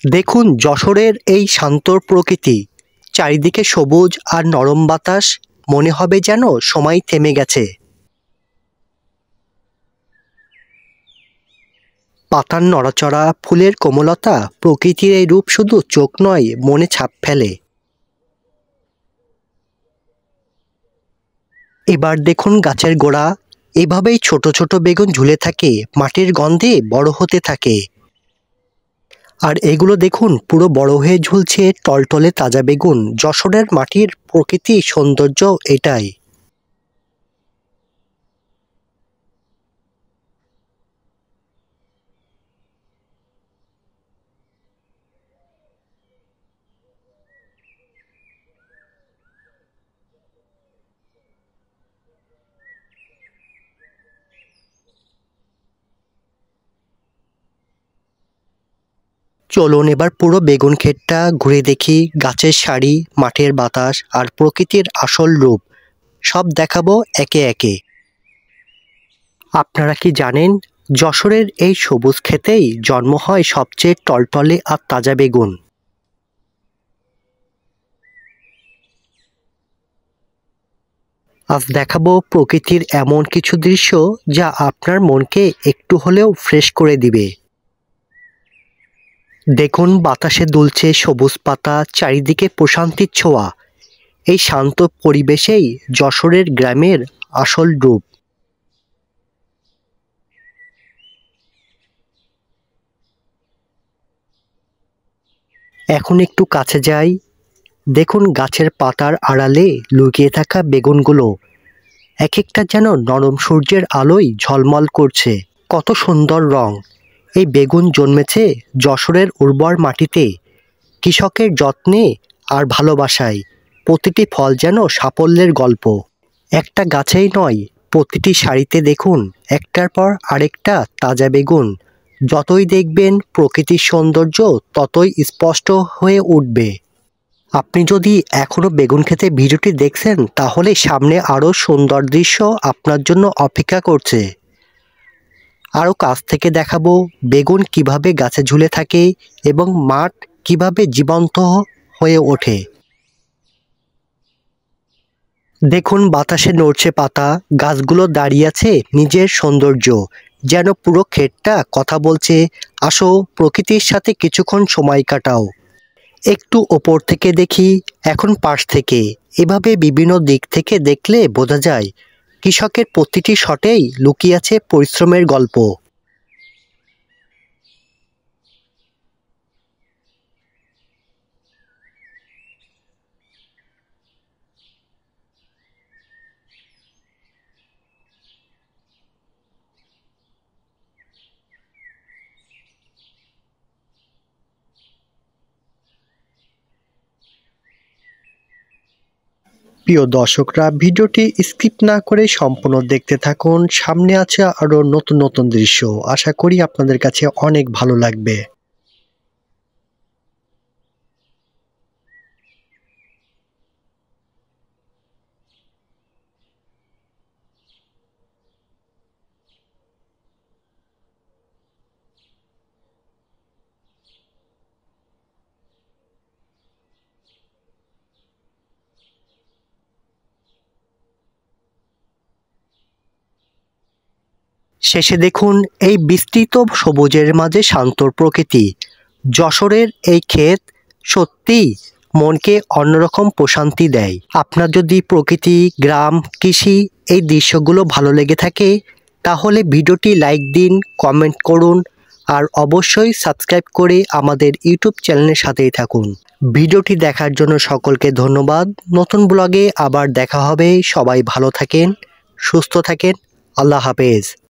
দেখুন যশোরের এই শান্ত প্রকৃতি, চারিদিকে সবুজ আর নরম বাতাস, মনে হবে যেন সময় থেমে গেছে। পাতার নড়াচড়া, ফুলের কোমলতা, প্রকৃতির এই রূপ শুধু চোখ নয়, মনে ছাপ ফেলে। এবার দেখুন গাছের গোড়া, এভাবেই ছোট ছোট বেগুন ঝুলে থাকে, মাটির গন্ধে বড় হতে থাকে। আর এগুলো দেখুন পুরো বড় হয়ে ঝুলছে, টলটলে তাজা বেগুন। যশোরের মাটির প্রকৃতি সৌন্দর্য এটাই। চলুন এবার পুরো বেগুন ক্ষেতটা ঘুরে দেখি। গাছের সারি, মাঠের বাতাস আর প্রকৃতির আসল রূপ সব দেখাবো একে একে। আপনারা কি জানেন, যশোরের এই সবুজ ক্ষেতেই জন্ম হয় সবচেয়ে টলটলে আর তাজা বেগুন। আজ দেখাবো প্রকৃতির এমন কিছু দৃশ্য যা আপনার মনকে একটু হলেও ফ্রেশ করে দিবে। দেখুন বাতাসে দুলছে সবুজ পাতা, চারিদিকে প্রশান্তির ছোঁয়া। এই শান্ত পরিবেশেই যশোরের গ্রামের আসল রূপ। এখন একটু কাছে যাই। দেখুন গাছের পাতার আড়ালে লুকিয়ে থাকা বেগুনগুলো, এক একটা যেন নরম সূর্যের আলোয় ঝলমল করছে। কত সুন্দর রং! এই বেগুন জন্মেছে যশোরের উর্বর মাটিতে, কৃষকের যত্নে আর ভালোবাসায়। প্রতিটি ফল যেন সাফল্যের গল্প। একটা গাছেই নয়, প্রতিটি সারিতে দেখুন একটার পর আরেকটা তাজা বেগুন। যতই দেখবেন প্রকৃতির সৌন্দর্য ততই স্পষ্ট হয়ে উঠবে। আপনি যদি এখনও বেগুন ক্ষেতে ভিডিওটি দেখছেন, তাহলে সামনে আরও সুন্দর দৃশ্য আপনার জন্য অপেক্ষা করছে। আরও কাছ থেকে দেখাবো বেগুন কিভাবে গাছে ঝুলে থাকে এবং মাঠ কিভাবে জীবন্ত হয়ে ওঠে। দেখুন বাতাসে নড়ছে পাতা, গাছগুলো দাঁড়িয়ে আছে নিজের সৌন্দর্য, যেন পুরো ক্ষেতটা কথা বলছে, আসো প্রকৃতির সাথে কিছুক্ষণ সময় কাটাও। একটু ওপর থেকে দেখি, এখন পাশ থেকে। এভাবে বিভিন্ন দিক থেকে দেখলে বোঝা যায় কৃষকের প্রতিটি শটেই লুকিয়ে আছে পরিশ্রমের গল্প। প্রিয় দর্শকরা, ভিডিওটি স্কিপ না করে সম্পূর্ণ দেখতে থাকুন। সামনে আছে আরও নতুন নতুন দৃশ্য, আশা করি আপনাদের কাছে অনেক ভালো লাগবে। শেষে দেখুন এই বিস্তৃত সবুজের মাঝে শান্ত প্রকৃতি। যশোরের এই ক্ষেত সত্যিই মনকে অন্যরকম প্রশান্তি দেয়। আপনার যদি প্রকৃতি, গ্রাম, কৃষি এই দৃশ্যগুলো ভালো লেগে থাকে, তাহলে ভিডিওটি লাইক দিন, কমেন্ট করুন আর অবশ্যই সাবস্ক্রাইব করে আমাদের ইউটিউব চ্যানেলের সাথেই থাকুন। ভিডিওটি দেখার জন্য সকলকে ধন্যবাদ। নতুন ব্লগে আবার দেখা হবে। সবাই ভালো থাকেন, সুস্থ থাকেন। আল্লাহ হাফেজ।